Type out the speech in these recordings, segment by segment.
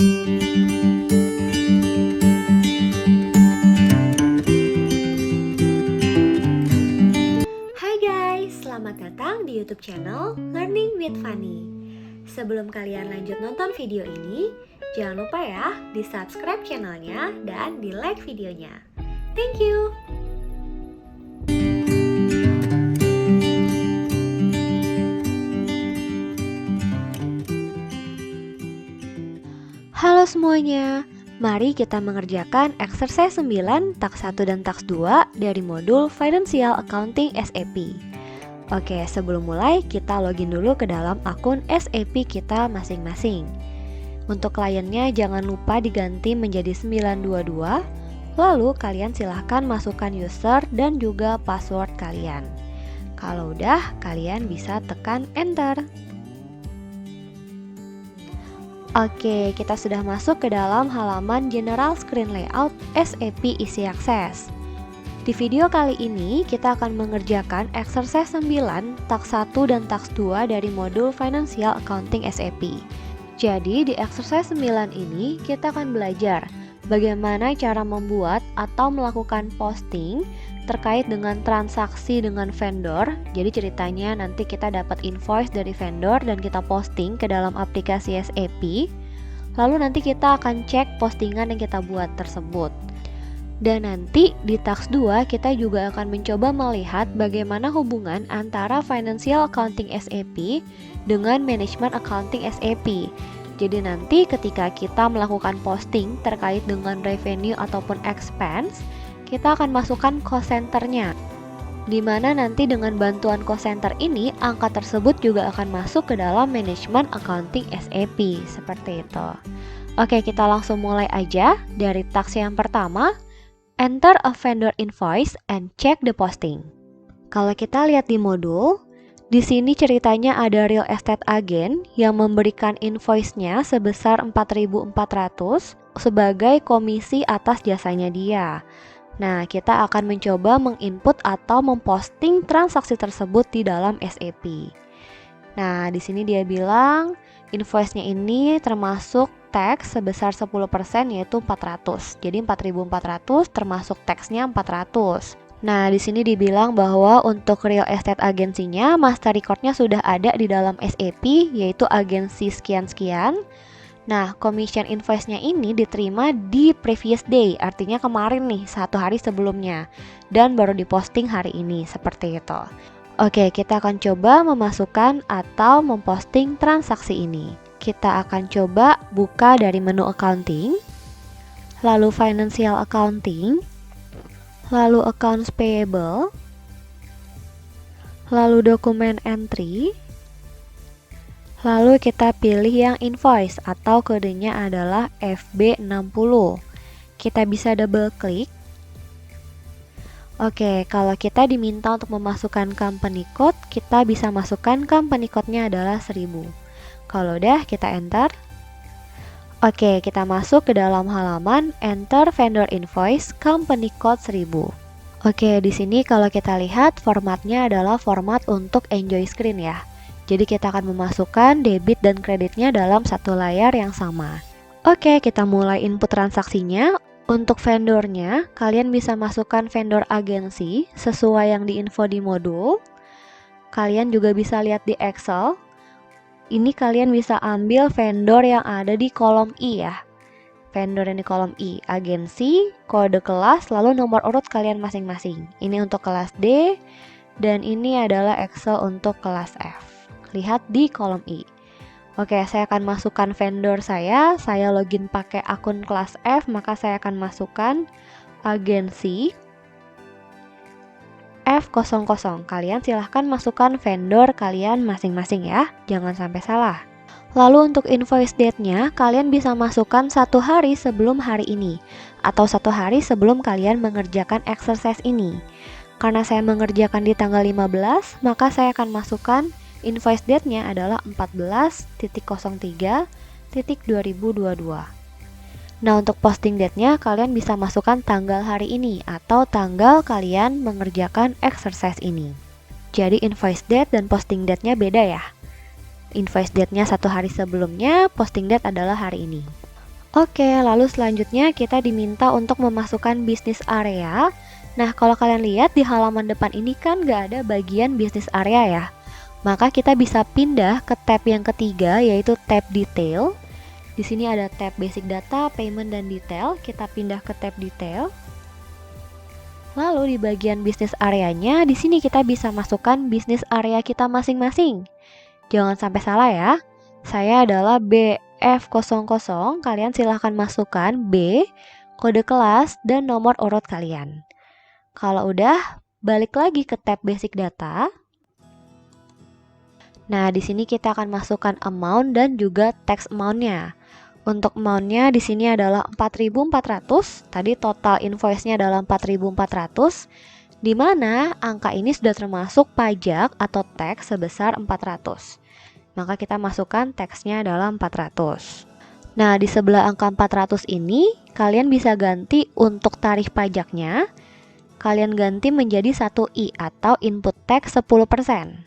Hai guys, selamat datang di YouTube channel Learning with Fanny. Sebelum kalian lanjut nonton video ini, jangan lupa ya di subscribe channelnya dan di like videonya. Thank you. Halo semuanya, mari kita mengerjakan exercise 9 tax 1 dan tax 2 dari modul Financial Accounting SAP. Oke, sebelum mulai kita login dulu ke dalam akun SAP kita masing-masing. Untuk kliennya jangan lupa diganti menjadi 922, lalu kalian silahkan masukkan user dan juga password kalian. Kalau udah, kalian bisa tekan enter. Oke, kita sudah masuk ke dalam halaman General Screen Layout SAP Easy Access. Di video kali ini, kita akan mengerjakan exercise 9, tax 1 dan tax 2 dari modul Financial Accounting SAP. Jadi, di exercise 9 ini, kita akan belajar bagaimana cara membuat atau melakukan posting terkait dengan transaksi dengan vendor. Jadi ceritanya nanti kita dapat invoice dari vendor dan kita posting ke dalam aplikasi SAP. Lalu nanti kita akan cek postingan yang kita buat tersebut. Dan nanti di tax 2 kita juga akan mencoba melihat bagaimana hubungan antara Financial Accounting SAP dengan Management Accounting SAP. Jadi nanti ketika kita melakukan posting terkait dengan revenue ataupun expense, kita akan masukkan cost centernya, dimana nanti dengan bantuan cost center ini angka tersebut juga akan masuk ke dalam Management Accounting SAP, seperti itu. Oke, kita langsung mulai aja dari tax yang pertama. Enter a vendor invoice and check the posting. Kalau kita lihat di modul, di sini ceritanya ada real estate agent yang memberikan invoice-nya sebesar 4.400 sebagai komisi atas jasanya dia. Nah, kita akan mencoba menginput atau memposting transaksi tersebut di dalam SAP. Nah, di sini dia bilang invoice-nya ini termasuk tax sebesar 10% yaitu 400. Jadi 4.400 termasuk tax-nya 400. Nah, di sini dibilang bahwa untuk real estate agensinya master record-nya sudah ada di dalam SAP yaitu agensi sekian-sekian. Nah, commission invoice-nya ini diterima di previous day, artinya kemarin nih, satu hari sebelumnya, dan baru diposting hari ini, seperti itu. Oke, kita akan coba memasukkan atau memposting transaksi ini. Kita akan coba buka dari menu accounting, lalu financial accounting, lalu accounts payable, lalu dokumen entry, lalu kita pilih yang invoice atau kodenya adalah FB60. Kita bisa double klik. Oke, kalau kita diminta untuk memasukkan company code, kita bisa masukkan company code-nya adalah 1000. Kalau udah, kita enter. Oke, kita masuk ke dalam halaman enter vendor invoice company code 1000. Oke, di sini kalau kita lihat formatnya adalah format untuk enjoy screen ya. Jadi kita akan memasukkan debit dan kreditnya dalam satu layar yang sama. Oke, kita mulai input transaksinya. Untuk vendornya, kalian bisa masukkan vendor agensi sesuai yang diinfo di modul. Kalian juga bisa lihat di Excel. Ini kalian bisa ambil vendor yang ada di kolom I ya. Vendor yang di kolom I, agensi, kode kelas, lalu nomor urut kalian masing-masing. Ini untuk kelas D, dan ini adalah Excel untuk kelas F. Lihat di kolom I. Oke, saya akan masukkan vendor saya login pakai akun kelas F, maka saya akan masukkan agensi F00. Kalian silahkan masukkan vendor kalian masing-masing ya, jangan sampai salah. Lalu untuk invoice date-nya, kalian bisa masukkan 1 hari sebelum hari ini, atau 1 hari sebelum kalian mengerjakan exercise ini. Karena saya mengerjakan di tanggal 15, maka saya akan masukkan invoice date-nya adalah 14.03.2022. Nah, untuk posting date-nya kalian bisa masukkan tanggal hari ini atau tanggal kalian mengerjakan exercise ini. Jadi invoice date dan posting date-nya beda ya. Invoice date-nya 1 hari sebelumnya, posting date adalah hari ini. Oke, lalu selanjutnya kita diminta untuk memasukkan bisnis area. Nah, kalau kalian lihat di halaman depan ini kan nggak ada bagian bisnis area ya. Maka kita bisa pindah ke tab yang ketiga, yaitu tab detail. Di sini ada tab basic data, payment, dan detail. Kita pindah ke tab detail. Lalu di bagian bisnis areanya, di sini kita bisa masukkan bisnis area kita masing-masing. Jangan sampai salah ya. Saya adalah BF00, kalian silahkan masukkan B, kode kelas, dan nomor urut kalian. Kalau udah, balik lagi ke tab basic data. Nah, di sini kita akan masukkan amount dan juga tax amount-nya. Untuk amount-nya di sini adalah 4.400. Tadi total invoice-nya adalah 4.400, di mana angka ini sudah termasuk pajak atau tax sebesar 400. Maka kita masukkan tax-nya adalah 400. Nah, di sebelah angka 400 ini, kalian bisa ganti untuk tarif pajaknya. Kalian ganti menjadi 1I atau input tax 10%.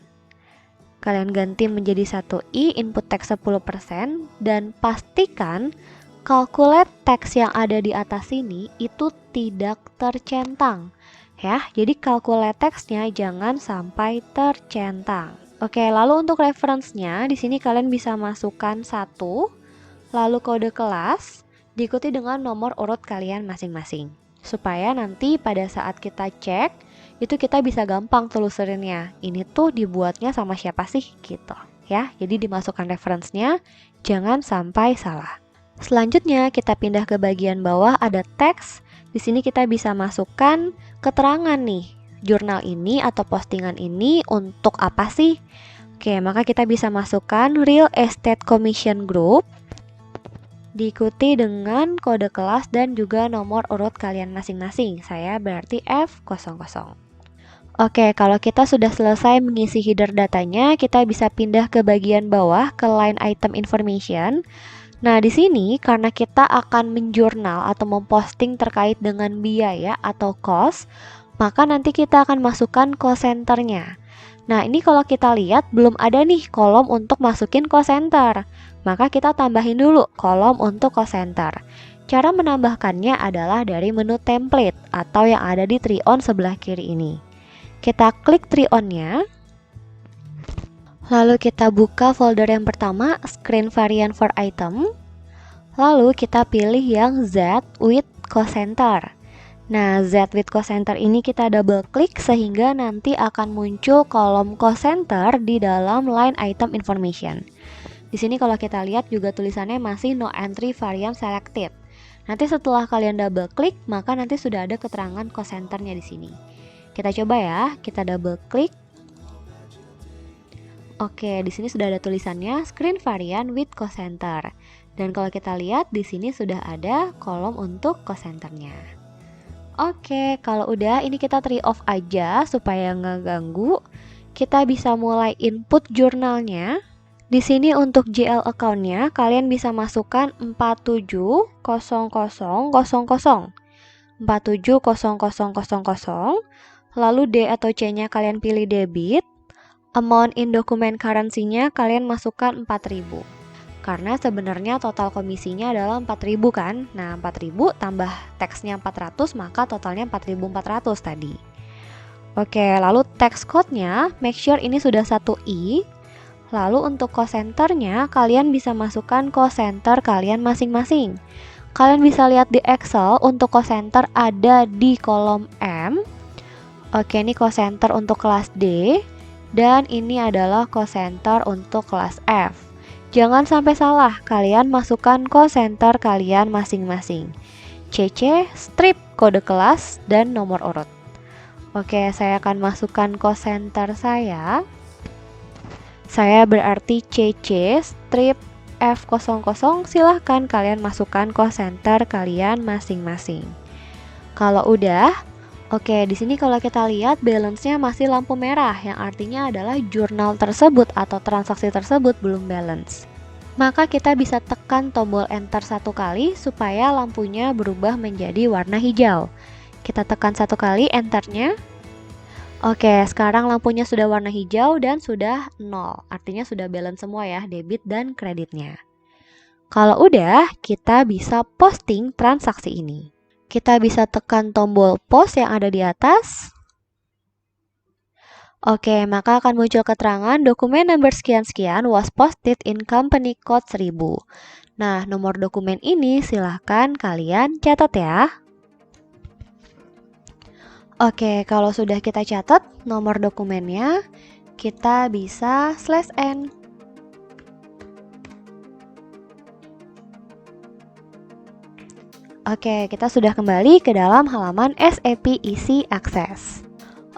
Kalian ganti menjadi 1I input tax 10% dan pastikan calculate tax yang ada di atas sini itu tidak tercentang. Ya, jadi calculate tax-nya jangan sampai tercentang. Oke, lalu untuk reference-nya, di sini kalian bisa masukkan 1, lalu kode kelas, diikuti dengan nomor urut kalian masing-masing. Supaya nanti pada saat kita cek, itu kita bisa gampang telusurinnya. Ini tuh dibuatnya sama siapa sih gitu. Ya, jadi dimasukkan reference-nya, jangan sampai salah. Selanjutnya kita pindah ke bagian bawah ada teks. Di sini kita bisa masukkan keterangan nih. Jurnal ini atau postingan ini untuk apa sih? Oke, maka kita bisa masukkan Real Estate Commission Group, diikuti dengan kode kelas dan juga nomor urut kalian masing-masing. Saya berarti F00. Oke, kalau kita sudah selesai mengisi header datanya, kita bisa pindah ke bagian bawah ke line item information. Nah, di sini karena kita akan menjurnal atau memposting terkait dengan biaya atau cost, maka nanti kita akan masukkan cost center-nya. Nah, ini kalau kita lihat belum ada nih kolom untuk masukin cost center. Maka kita tambahin dulu kolom untuk cost center. Cara menambahkannya adalah dari menu template atau yang ada di Trion sebelah kiri ini. Kita klik Trion-nya. Lalu kita buka folder yang pertama, Screen Variant for Item. Lalu kita pilih yang Z with cost center. Nah, Z with cost center ini kita double klik sehingga nanti akan muncul kolom cost center di dalam line item information. Di sini kalau kita lihat juga tulisannya masih no entry variant selected. Nanti setelah kalian double klik, maka nanti sudah ada keterangan cost centernya di sini. Kita coba ya, kita double klik. Oke, di sini sudah ada tulisannya screen variant with cost center. Dan kalau kita lihat di sini sudah ada kolom untuk cost centernya. Oke, kalau udah ini kita tree off aja supaya nggak ganggu. Kita bisa mulai input jurnalnya. Di sini untuk GL account-nya kalian bisa masukkan 470000. 470000. Lalu D atau C-nya kalian pilih debit. Amount in document currency-nya kalian masukkan 4000. Karena sebenarnya total komisinya adalah 4.000 kan. Nah, 4.000 tambah tax-nya 400, maka totalnya 4.400 tadi. Oke, lalu tax code-nya make sure ini sudah 1I. Lalu untuk cost center-nya kalian bisa masukkan cost center kalian masing-masing. Kalian bisa lihat di Excel untuk cost center ada di kolom M. Oke, ini cost center untuk kelas D dan ini adalah cost center untuk kelas F. Jangan sampai salah, kalian masukkan cost center kalian masing-masing. CC, strip, kode kelas, dan nomor urut. Oke, saya akan masukkan cost center saya. Saya berarti CC, strip, F00, silahkan kalian masukkan cost center kalian masing-masing. Kalau udah, oke, di sini kalau kita lihat balance-nya masih lampu merah, yang artinya adalah jurnal tersebut atau transaksi tersebut belum balance. Maka kita bisa tekan tombol enter 1 kali supaya lampunya berubah menjadi warna hijau. Kita tekan 1 kali enternya. Oke, sekarang lampunya sudah warna hijau dan sudah 0. Artinya sudah balance semua ya, debit dan kreditnya. Kalau udah, kita bisa posting transaksi ini. Kita bisa tekan tombol post yang ada di atas. Oke, maka akan muncul keterangan dokumen number sekian-sekian was posted in company code 1000. Nah, nomor dokumen ini silahkan kalian catat ya. Oke, kalau sudah kita catat nomor dokumennya, kita bisa /n. Oke, kita sudah kembali ke dalam halaman SAP Easy Access.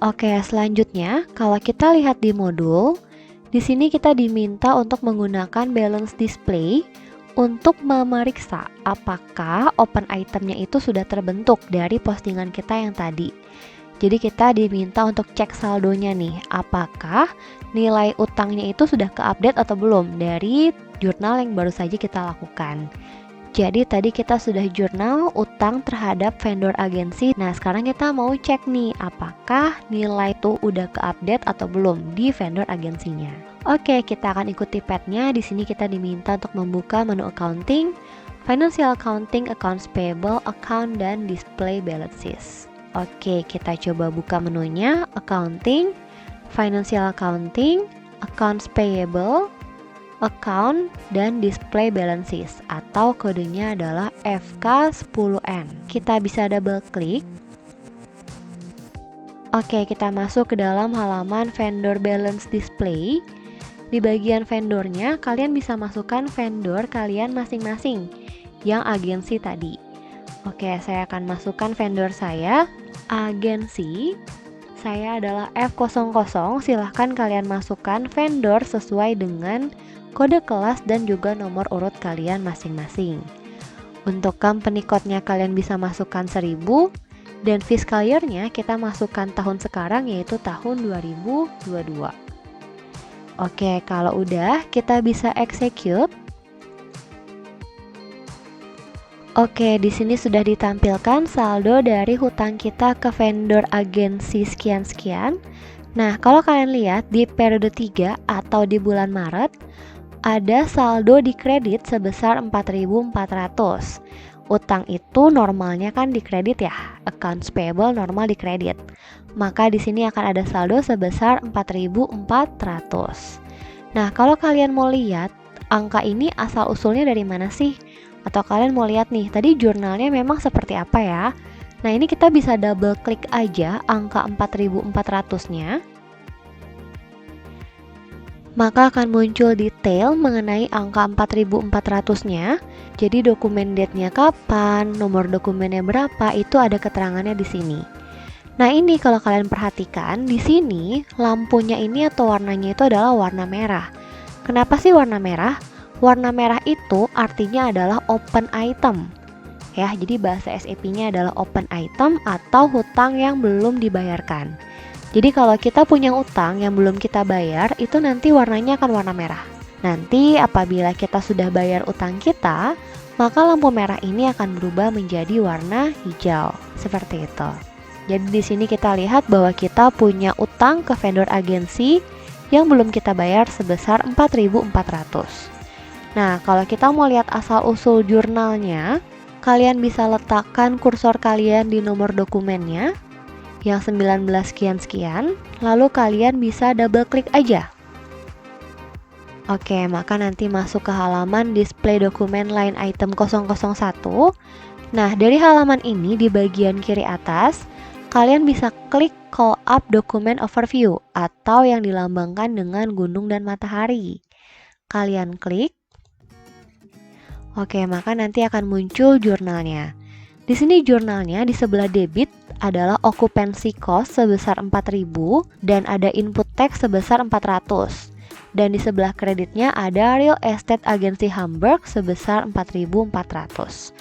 Oke, selanjutnya kalau kita lihat di modul, di sini kita diminta untuk menggunakan balance display untuk memeriksa apakah open itemnya itu sudah terbentuk dari postingan kita yang tadi. Jadi kita diminta untuk cek saldonya nih, apakah nilai utangnya itu sudah keupdate atau belum dari jurnal yang baru saja kita lakukan. Jadi tadi kita sudah jurnal utang terhadap vendor agensi. Nah, sekarang kita mau cek nih apakah nilai itu udah keupdate atau belum di vendor agensinya. Oke, kita akan ikuti path-nya. Di sini kita diminta untuk membuka menu accounting, financial accounting, accounts payable, account, dan display balances. Oke, kita coba buka menunya, accounting, financial accounting, accounts payable, account, dan display balances, atau kodenya adalah FK10N. Kita bisa double klik. Oke, kita masuk ke dalam halaman vendor balance display. Di bagian vendornya, kalian bisa masukkan vendor kalian masing-masing yang agensi tadi. Oke, saya akan masukkan vendor saya, agensi. Saya adalah F00, silahkan kalian masukkan vendor sesuai dengan kode kelas dan juga nomor urut kalian masing-masing. Untuk company code-nya kalian bisa masukkan 1000 dan fiscal year-nya kita masukkan tahun sekarang yaitu tahun 2022. Oke, kalau udah kita bisa execute. Oke, di sini sudah ditampilkan saldo dari hutang kita ke vendor agensi sekian-sekian. Nah, kalau kalian lihat di periode 3 atau di bulan Maret, ada saldo di kredit sebesar 4.400. Utang itu normalnya kan di kredit ya, accounts payable normal di kredit. Maka di sini akan ada saldo sebesar 4.400. Nah, kalau kalian mau lihat angka ini asal usulnya dari mana sih? Atau kalian mau lihat nih, tadi jurnalnya memang seperti apa ya? Nah, ini kita bisa double klik aja angka 4.400-nya. Maka akan muncul detail mengenai angka 4.400-nya. Jadi dokumen date-nya kapan, nomor dokumennya berapa, itu ada keterangannya di sini. Nah, ini kalau kalian perhatikan, di sini lampunya ini atau warnanya itu adalah warna merah. Kenapa sih warna merah? Warna merah itu artinya adalah open item. Ya, jadi bahasa SAP-nya adalah open item atau hutang yang belum dibayarkan. Jadi kalau kita punya utang yang belum kita bayar, itu nanti warnanya akan warna merah. Nanti apabila kita sudah bayar utang kita, maka lampu merah ini akan berubah menjadi warna hijau. Seperti itu. Jadi di sini kita lihat bahwa kita punya utang ke vendor agensi yang belum kita bayar sebesar 4.400. Nah, kalau kita mau lihat asal-usul jurnalnya, kalian bisa letakkan kursor kalian di nomor dokumennya yang 19 sekian-sekian, lalu kalian bisa double klik aja. Oke, maka nanti masuk ke halaman display dokumen line item 001. Nah, dari halaman ini di bagian kiri atas, kalian bisa klik call up dokumen overview atau yang dilambangkan dengan gunung dan matahari. Kalian klik. Oke, maka nanti akan muncul jurnalnya. Di sini jurnalnya di sebelah debit adalah occupancy cost sebesar 4.000 dan ada input tax sebesar 400. Dan di sebelah kreditnya ada real estate agency Hamburg sebesar 4.400.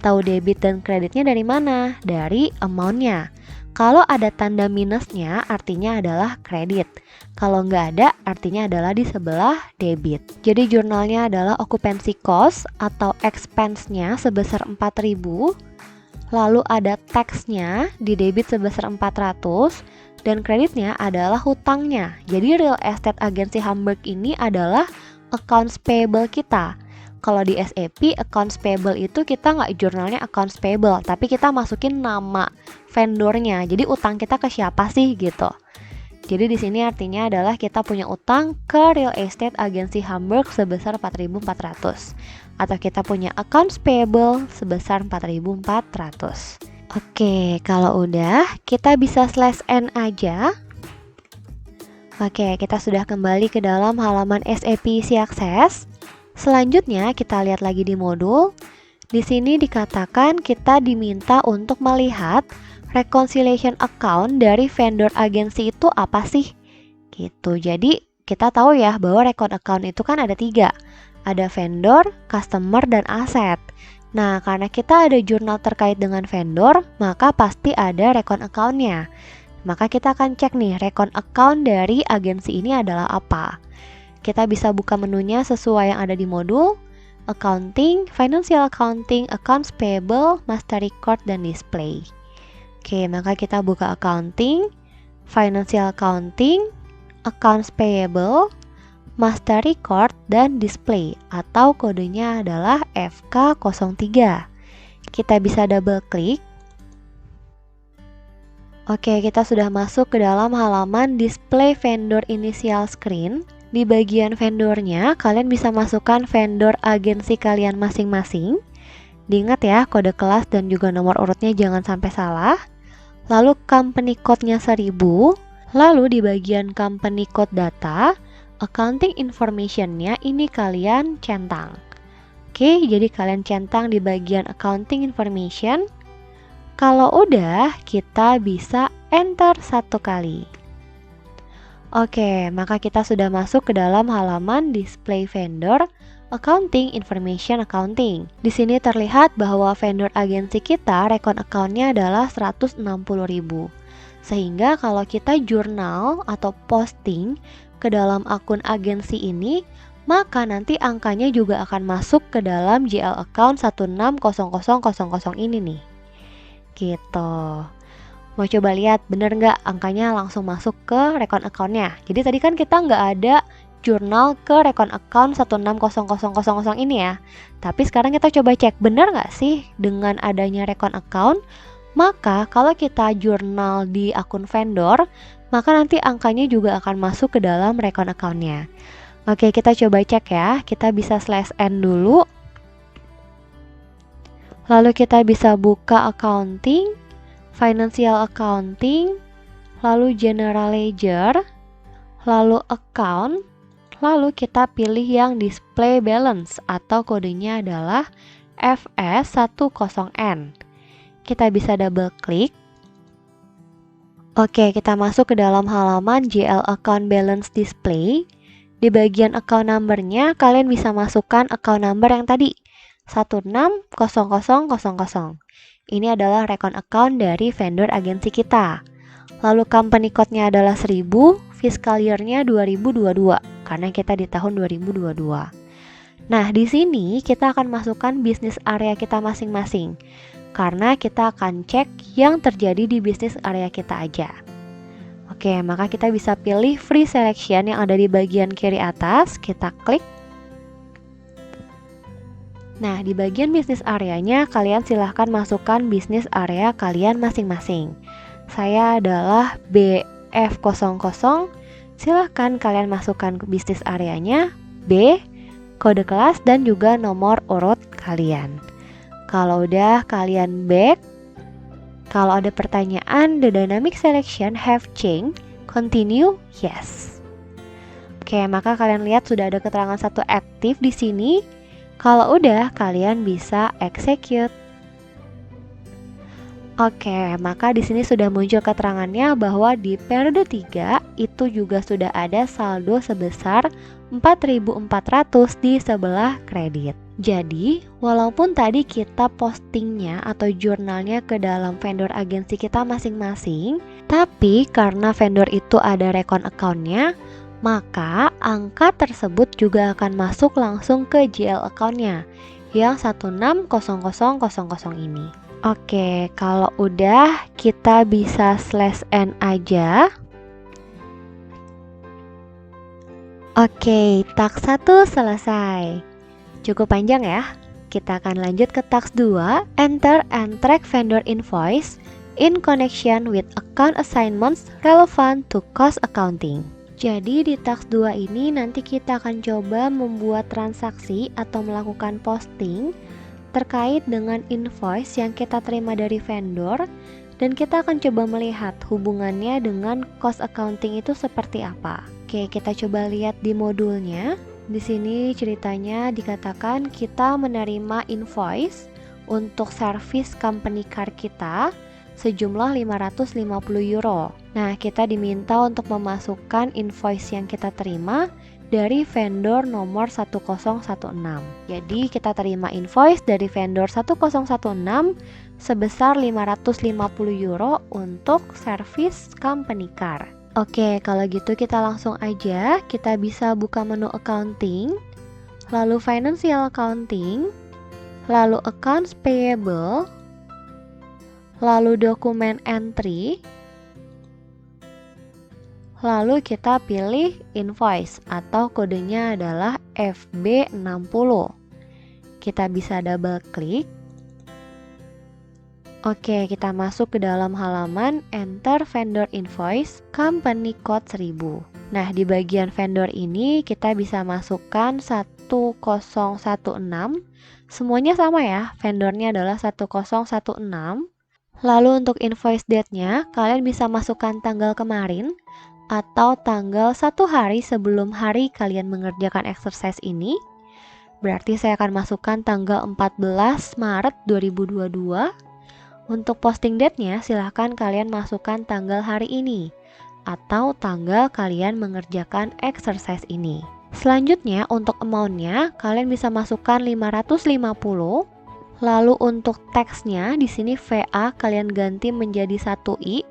Tahu debit dan kreditnya dari mana? Dari amount-nya. Kalau ada tanda minusnya artinya adalah kredit. Kalau nggak ada artinya adalah di sebelah debit. Jadi jurnalnya adalah occupancy cost atau expense-nya sebesar 4.000. Lalu ada tax-nya di debit sebesar 400 dan kreditnya adalah hutangnya. Jadi real estate agency Hamburg ini adalah accounts payable kita. kalau di SAP accounts payable itu kita nggak jurnalnya accounts payable, tapi kita masukin nama vendornya. Jadi utang kita ke siapa sih gitu. Jadi di sini artinya adalah kita punya utang ke real estate agensi Hamburg sebesar 4.400 atau kita punya accounts payable sebesar 4.400. Oke, kalau udah kita bisa slash n aja. Oke, kita sudah kembali ke dalam halaman SAP Easy Access. Selanjutnya kita lihat lagi di modul. Di sini dikatakan kita diminta untuk melihat reconciliation account dari vendor agensi itu apa sih? Gitu. Jadi kita tahu ya bahwa record account itu kan ada 3. Ada vendor, customer, dan aset. Nah, karena kita ada jurnal terkait dengan vendor, maka pasti ada record account-nya. Maka kita akan cek nih, record account dari agensi ini adalah apa. Kita bisa buka menunya sesuai yang ada di modul. Accounting, Financial Accounting, Accounts Payable, Master Record, dan Display. Oke, maka kita buka Accounting, Financial Accounting, Accounts Payable, Master Record, dan Display, atau kodenya adalah FK03. Kita bisa double klik. Oke, kita sudah masuk ke dalam halaman Display Vendor Initial Screen. Di bagian vendornya, kalian bisa masukkan vendor agensi kalian masing-masing. Diingat ya, kode kelas dan juga nomor urutnya jangan sampai salah. Lalu company code-nya 1000. Lalu di bagian company code data, accounting information-nya ini kalian centang. Oke, jadi kalian centang di bagian accounting information. Kalau udah, kita bisa enter 1 kali. Oke, maka kita sudah masuk ke dalam halaman display vendor accounting information accounting. Di sini terlihat bahwa vendor agensi kita record account-nya adalah 160.000. Sehingga kalau kita jurnal atau posting ke dalam akun agensi ini, maka nanti angkanya juga akan masuk ke dalam GL account 160000 ini nih. Gitu. Mau coba lihat bener nggak angkanya langsung masuk ke record account-nya. Jadi tadi kan kita nggak ada jurnal ke record account 160000 ini ya. Tapi sekarang kita coba cek bener nggak sih dengan adanya record account. Maka kalau kita jurnal di akun vendor, maka nanti angkanya juga akan masuk ke dalam record account-nya. Oke, kita coba cek ya. Kita bisa slash n dulu. Lalu kita bisa buka accounting, financial accounting, lalu general ledger, lalu account, lalu kita pilih yang display balance atau kodenya adalah FS10N. Kita bisa double klik. Oke, kita masuk ke dalam halaman GL account balance display. Di bagian account number-nya kalian bisa masukkan account number yang tadi 160000. Ini adalah record account dari vendor agensi kita. Lalu company code-nya adalah 1000, fiscal year-nya 2022 karena kita di tahun 2022. Nah, di sini kita akan masukkan bisnis area kita masing-masing karena kita akan cek yang terjadi di bisnis area kita aja. Oke, maka kita bisa pilih free selection yang ada di bagian kiri atas, kita klik. Nah, di bagian bisnis areanya kalian silahkan masukkan bisnis area kalian masing-masing. Saya adalah BF00, silahkan kalian masukkan ke bisnis areanya B, kode kelas, dan juga nomor urut kalian. Kalau udah kalian back, kalau ada pertanyaan, the dynamic selection have changed, continue, yes. Oke, maka kalian lihat sudah ada keterangan satu aktif di sini. Kalau udah, kalian bisa execute. Oke, maka di sini sudah muncul keterangannya bahwa di periode 3 itu juga sudah ada saldo sebesar 4.400 di sebelah kredit. Jadi, walaupun tadi kita postingnya atau jurnalnya ke dalam vendor agensi kita masing-masing, tapi karena vendor itu ada record account-nya, maka angka tersebut juga akan masuk langsung ke GL account-nya yang 160000 ini. Oke, kalau udah kita bisa slash n aja. Oke, task 1 selesai. Cukup panjang ya. Kita akan lanjut ke task 2, enter and track vendor invoice in connection with account assignments relevant to cost accounting. Jadi di task 2 ini nanti kita akan coba membuat transaksi atau melakukan posting terkait dengan invoice yang kita terima dari vendor, dan kita akan coba melihat hubungannya dengan cost accounting itu seperti apa. Oke, kita coba lihat di modulnya. Di sini ceritanya dikatakan kita menerima invoice untuk service company car kita sejumlah 550 euro. Nah, kita diminta untuk memasukkan invoice yang kita terima dari vendor nomor 1016. Jadi kita terima invoice dari vendor 1016 sebesar 550 euro untuk service company car. Oke, kalau gitu kita langsung aja. Kita bisa buka menu accounting, lalu financial accounting, lalu accounts payable, lalu dokumen entry, lalu kita pilih invoice atau kodenya adalah FB60. Kita bisa double klik. Oke, kita masuk ke dalam halaman enter vendor invoice company code 1000. Nah, di bagian vendor ini kita bisa masukkan 1016. Semuanya sama ya, vendornya adalah 1016. Lalu untuk invoice date-nya, kalian bisa masukkan tanggal kemarin atau tanggal 1 hari sebelum hari kalian mengerjakan exercise ini. Berarti saya akan masukkan tanggal 14 Maret 2022. Untuk posting date-nya, silahkan kalian masukkan tanggal hari ini atau tanggal kalian mengerjakan exercise ini. Selanjutnya, untuk amount-nya, kalian bisa masukkan 550. Lalu untuk teksnya, di sini VA kalian ganti menjadi 1i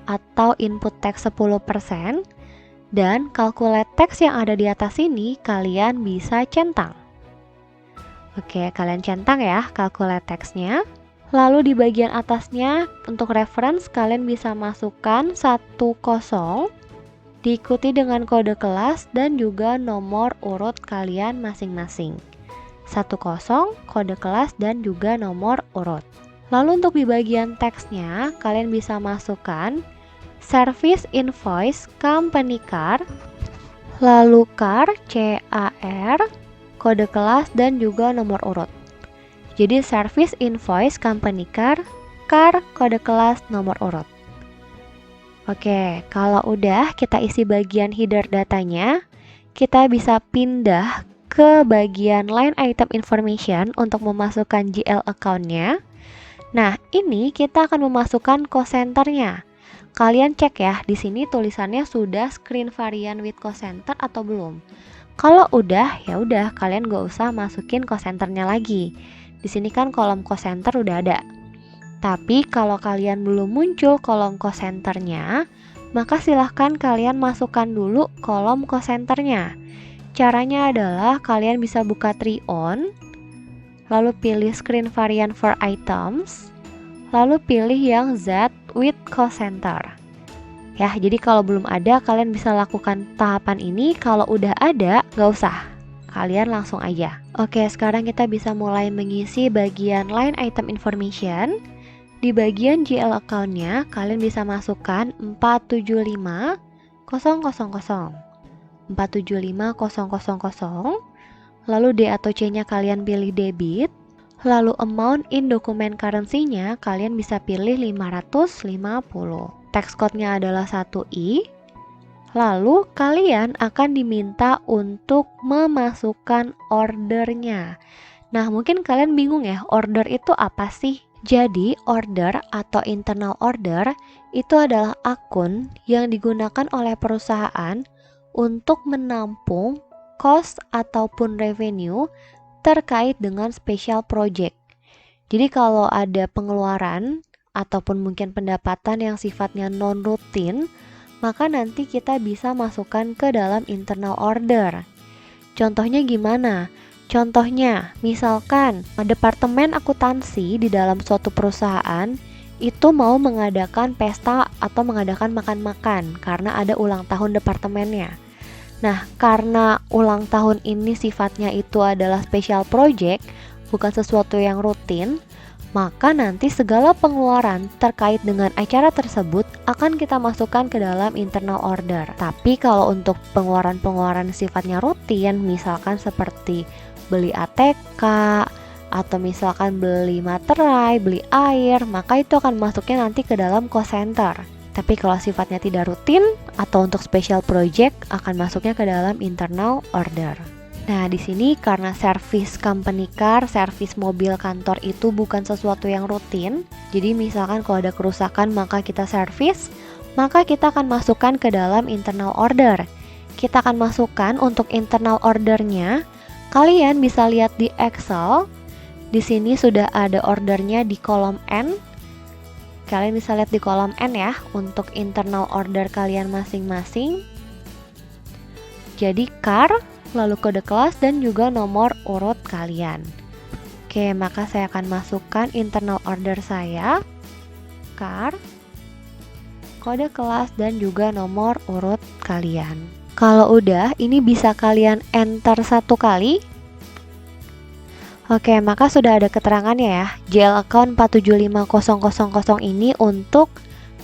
atau input teks 10%. Dan calculate teks yang ada di atas ini kalian bisa centang. Oke, kalian centang ya calculate teksnya. Lalu di bagian atasnya untuk reference kalian bisa masukkan 10 diikuti dengan kode kelas dan juga nomor urut kalian masing-masing. 10 kode kelas dan juga nomor urut. Lalu untuk di bagian teksnya kalian bisa masukkan service invoice company car, lalu car CAR, kode kelas dan juga nomor urut. Jadi service invoice company car, kode kelas, nomor urut. Oke, kalau udah kita isi bagian header datanya, kita bisa pindah ke bagian line item information untuk memasukkan GL account-nya. Nah, ini kita akan memasukkan cost center-nya. Kalian cek ya, di sini tulisannya sudah screen variant with cost center atau belum. Kalau udah, ya udah kalian gak usah masukin cost center-nya lagi. Di sini kan kolom cost center udah ada. Tapi kalau kalian belum muncul kolom cost center-nya, maka silahkan kalian masukkan dulu kolom cost center-nya. Caranya adalah kalian bisa buka try on, lalu pilih screen variant for items, lalu pilih yang Z with cost center. Ya, jadi kalau belum ada kalian bisa lakukan tahapan ini. Kalau udah ada, gak usah. Kalian langsung aja. Oke, sekarang kita bisa mulai mengisi bagian line item information. Di bagian GL account-nya, kalian bisa masukkan 475000, 475000, lalu D atau C-nya kalian pilih debit, lalu amount in dokumen currency-nya kalian bisa pilih 550. Text code-nya adalah 1i. Lalu kalian akan diminta untuk memasukkan ordernya. Nah, mungkin kalian bingung ya, order itu apa sih? Jadi, order atau internal order itu adalah akun yang digunakan oleh perusahaan untuk menampung cost ataupun revenue terkait dengan special project. Jadi, kalau ada pengeluaran ataupun mungkin pendapatan yang sifatnya non-rutin, maka nanti kita bisa masukkan ke dalam internal order. Contohnya gimana? Contohnya, misalkan departemen akuntansi di dalam suatu perusahaan itu mau mengadakan pesta atau mengadakan makan-makan karena ada ulang tahun departemennya. Nah, karena ulang tahun ini sifatnya itu adalah special project, bukan sesuatu yang rutin, maka nanti segala pengeluaran terkait dengan acara tersebut akan kita masukkan ke dalam internal order. Tapi kalau untuk pengeluaran-pengeluaran sifatnya rutin, misalkan seperti beli ATK, atau misalkan beli materai, beli air, maka itu akan masuknya nanti ke dalam cost center. Tapi kalau sifatnya tidak rutin atau untuk special project akan masuknya ke dalam internal order. Nah, di sini karena service company car, service mobil kantor itu bukan sesuatu yang rutin. Jadi misalkan kalau ada kerusakan maka kita service, maka kita akan masukkan ke dalam internal order. Kita akan masukkan untuk internal ordernya. Kalian bisa lihat di Excel. Di sini sudah ada ordernya di kolom N. Kalian bisa lihat di kolom N ya, untuk internal order kalian masing-masing. Jadi car, lalu kode kelas dan juga nomor urut kalian. Oke, maka saya akan masukkan internal order saya, car, kode kelas dan juga nomor urut kalian. Kalau udah, ini bisa kalian enter satu kali. Oke, maka sudah ada keterangannya ya. JL account 475000 ini untuk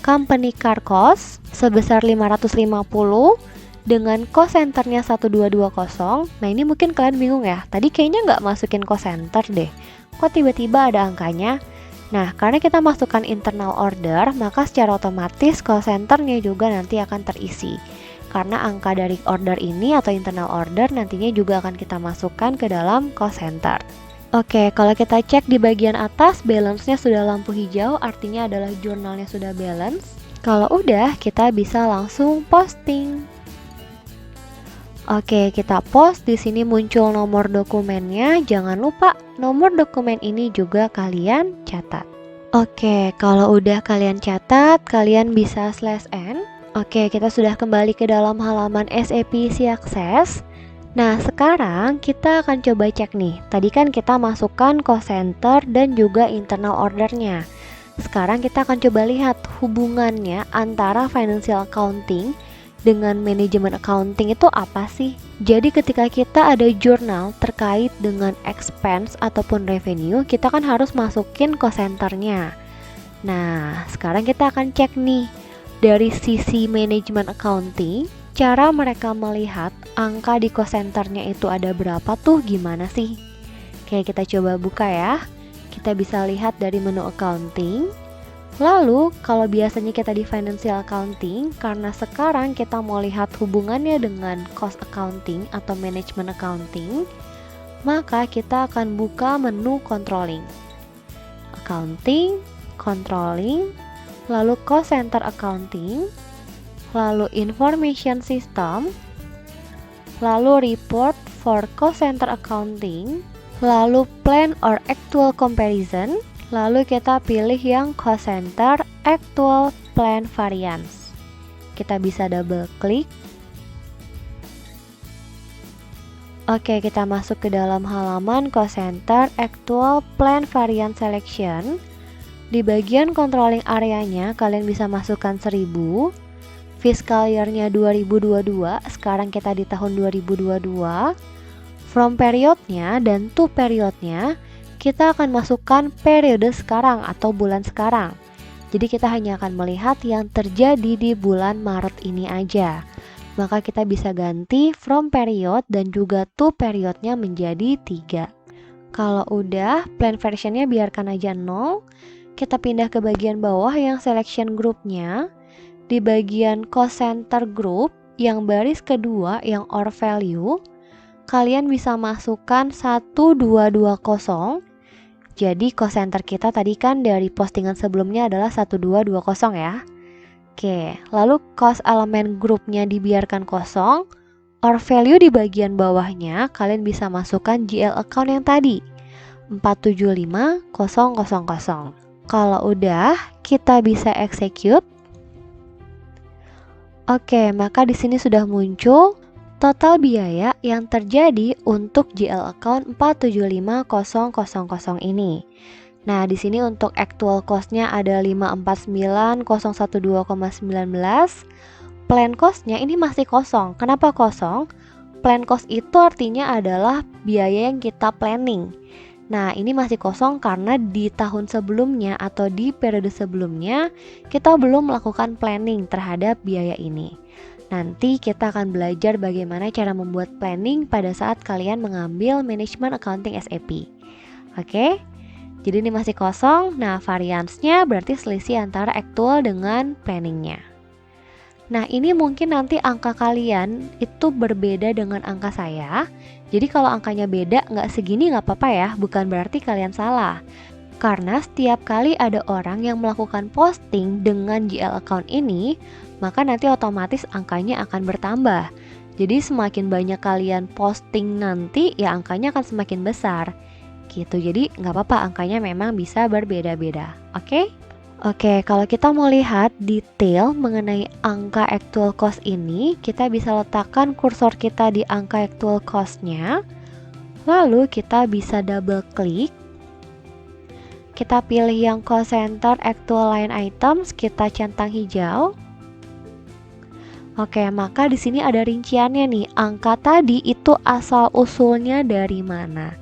company car cost sebesar 550 dengan cost centernya 1220. Nah, ini mungkin kalian bingung ya. Tadi kayaknya nggak masukin cost center deh. Kok tiba-tiba ada angkanya? Nah, karena kita masukkan internal order, maka secara otomatis cost centernya juga nanti akan terisi. Karena angka dari order ini atau internal order nantinya juga akan kita masukkan ke dalam cost center. Oke, kalau kita cek di bagian atas, balance-nya sudah lampu hijau, artinya adalah jurnalnya sudah balance. Kalau udah, kita bisa langsung posting. Oke, kita post. Di sini muncul nomor dokumennya. Jangan lupa, nomor dokumen ini juga kalian catat. Oke, kalau udah kalian catat, kalian bisa /n. Oke, kita sudah kembali ke dalam halaman SAP Easy Access. Nah, sekarang kita akan coba cek nih. Tadi kan kita masukkan cost center dan juga internal ordernya. Sekarang kita akan coba lihat hubungannya antara financial accounting dengan manajemen accounting itu apa sih? Jadi ketika kita ada jurnal terkait dengan expense ataupun revenue, kita kan harus masukin cost centernya. Nah, sekarang kita akan cek nih dari sisi manajemen accounting, cara mereka melihat angka di cost centernya itu ada berapa tuh gimana sih? Oke, kita coba buka ya. Kita bisa lihat dari menu accounting. Lalu, kalau biasanya kita di financial accounting, karena sekarang kita mau lihat hubungannya dengan cost accounting atau management accounting, maka kita akan buka menu controlling. Accounting, controlling, lalu cost center accounting, lalu information system, lalu report for cost center accounting, lalu plan or actual comparison, lalu kita pilih yang cost center actual plan variance. Kita bisa double klik. Oke, kita masuk ke dalam halaman cost center actual plan variance selection. Di bagian controlling areanya kalian bisa masukkan 1000. Fiscal year-nya 2022, sekarang kita di tahun 2022. From period-nya dan to period-nya, kita akan masukkan periode sekarang atau bulan sekarang. Jadi kita hanya akan melihat yang terjadi di bulan Maret ini aja. Maka kita bisa ganti from period dan juga to period-nya menjadi 3. Kalau udah, plan version-nya biarkan aja 0. Kita pindah ke bagian bawah yang selection group-nya. Di bagian cost center group yang baris kedua yang or value, kalian bisa masukkan 1220. Jadi cost center kita tadi kan dari postingan sebelumnya adalah 1220 ya. Oke, lalu cost element groupnya dibiarkan kosong. Or value di bagian bawahnya kalian bisa masukkan GL account yang tadi 475000. Kalau udah, kita bisa execute. Oke, maka di sini sudah muncul total biaya yang terjadi untuk GL account 475000 ini. Nah, di sini untuk actual cost-nya ada 549.012,19. plan cost-nya ini masih kosong. Kenapa kosong? Plan cost itu artinya adalah biaya yang kita planning. Nah, ini masih kosong karena di tahun sebelumnya atau di periode sebelumnya kita belum melakukan planning terhadap biaya ini. Nanti kita akan belajar bagaimana cara membuat planning pada saat kalian mengambil Management Accounting SAP. Oke? Jadi ini masih kosong. Nah, variansnya berarti selisih antara actual dengan planningnya. Nah, ini mungkin nanti angka kalian itu berbeda dengan angka saya. Jadi kalau angkanya beda, nggak segini nggak apa-apa ya, bukan berarti kalian salah. Karena setiap kali ada orang yang melakukan posting dengan GL account ini, maka nanti otomatis angkanya akan bertambah. Jadi semakin banyak kalian posting nanti, ya angkanya akan semakin besar. Gitu, jadi nggak apa-apa, angkanya memang bisa berbeda-beda. Oke? Oke, kalau kita mau lihat detail mengenai angka actual cost ini, kita bisa letakkan kursor kita di angka actual cost-nya. Lalu kita bisa double klik. Kita pilih yang cost center actual line items, kita centang hijau. Oke, maka di sini ada rinciannya nih. Angka tadi itu asal usulnya dari mana?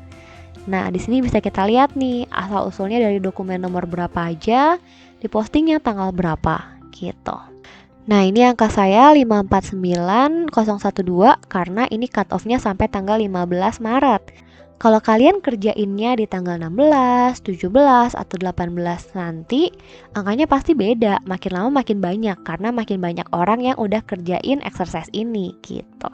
Nah, di sini bisa kita lihat nih, asal usulnya dari dokumen nomor berapa aja, di postingnya tanggal berapa, gitu. Nah, ini angka saya 549012 karena ini cut off-nya sampai tanggal 15 Maret. Kalau kalian kerjainnya di tanggal 16, 17, atau 18 nanti, angkanya pasti beda, makin lama makin banyak karena makin banyak orang yang udah kerjain exercise ini, gitu.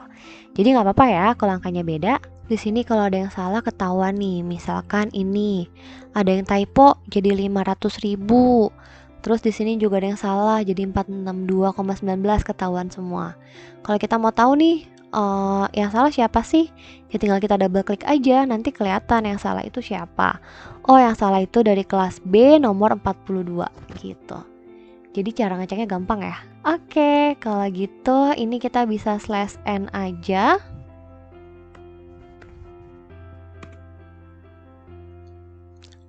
Jadi nggak apa-apa ya kalau angkanya beda. Di sini kalau ada yang salah ketahuan nih, misalkan ini ada yang typo jadi 500.000. Terus di sini juga ada yang salah jadi 462,19 ketahuan semua. Kalau kita mau tahu nih yang salah siapa sih? Ya tinggal kita double klik aja, nanti kelihatan yang salah itu siapa. Oh, yang salah itu dari kelas B nomor 42 gitu. Jadi cara ngeceknya gampang ya. Oke, kalau gitu ini kita bisa /n aja.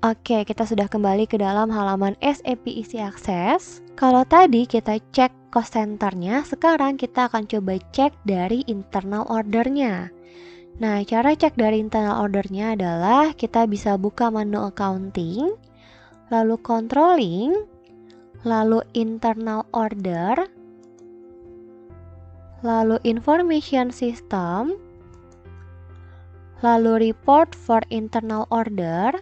Oke, kita sudah kembali ke dalam halaman SAP Easy Access. Kalau tadi kita cek cost centernya, sekarang kita akan coba cek dari internal ordernya. Nah, cara cek dari internal ordernya adalah kita bisa buka menu accounting, lalu controlling, lalu internal order, lalu information system, lalu report for internal order,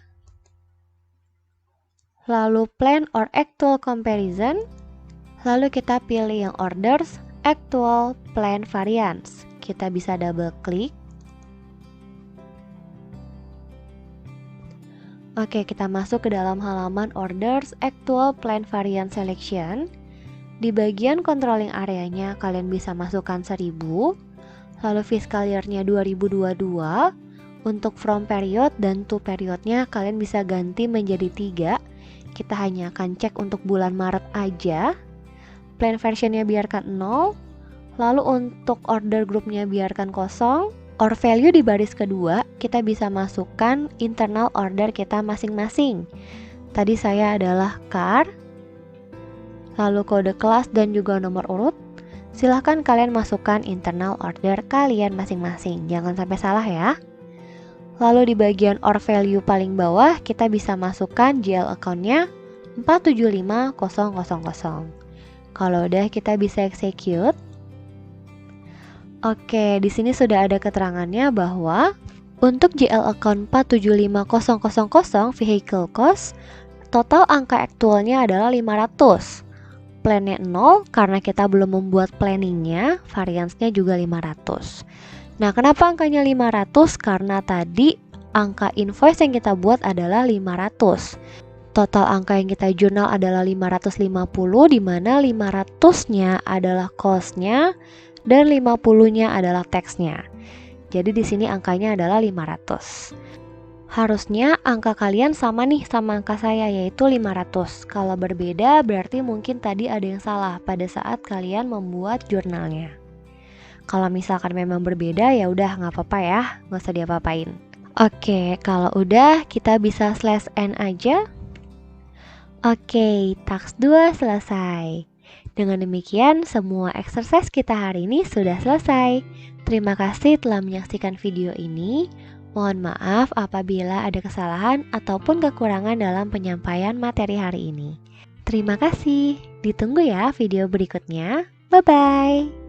lalu plan or actual comparison, lalu kita pilih yang orders, actual, plan variance. Kita bisa double klik. Oke, kita masuk ke dalam halaman orders, actual, plan variance selection. Di bagian controlling areanya kalian bisa masukkan 1000, lalu fiscal year-nya 2022. Untuk from period dan to periodnya kalian bisa ganti menjadi 3. Kita hanya akan cek untuk bulan Maret aja. Plan versionnya biarkan 0. Lalu untuk order groupnya biarkan kosong. Or value di baris kedua kita bisa masukkan internal order kita masing-masing. Tadi saya adalah car, lalu kode kelas dan juga nomor urut. Silahkan kalian masukkan internal order kalian masing-masing, jangan sampai salah ya. Lalu di bagian or value paling bawah kita bisa masukkan GL account-nya 475000. Kalau udah kita bisa execute. Oke, di sini sudah ada keterangannya bahwa untuk GL account 475000 vehicle cost, total angka aktualnya adalah 500. Plannya 0 karena kita belum membuat planningnya, variansnya juga 500. Nah, kenapa angkanya 500? Karena tadi angka invoice yang kita buat adalah 500. Total angka yang kita jurnal adalah 550, di mana 500-nya adalah cost-nya dan 50-nya adalah tax-nya. Jadi di sini angkanya adalah 500. Harusnya angka kalian sama nih sama angka saya, yaitu 500. Kalau berbeda berarti mungkin tadi ada yang salah pada saat kalian membuat jurnalnya. Kalau misalkan memang berbeda ya udah nggak apa-apa ya, nggak usah diapa-apain. Oke, kalau udah kita bisa /n aja. Oke, tax 2 selesai. Dengan demikian, semua exercise kita hari ini sudah selesai. Terima kasih telah menyaksikan video ini. Mohon maaf apabila ada kesalahan ataupun kekurangan dalam penyampaian materi hari ini. Terima kasih. Ditunggu ya video berikutnya. Bye-bye.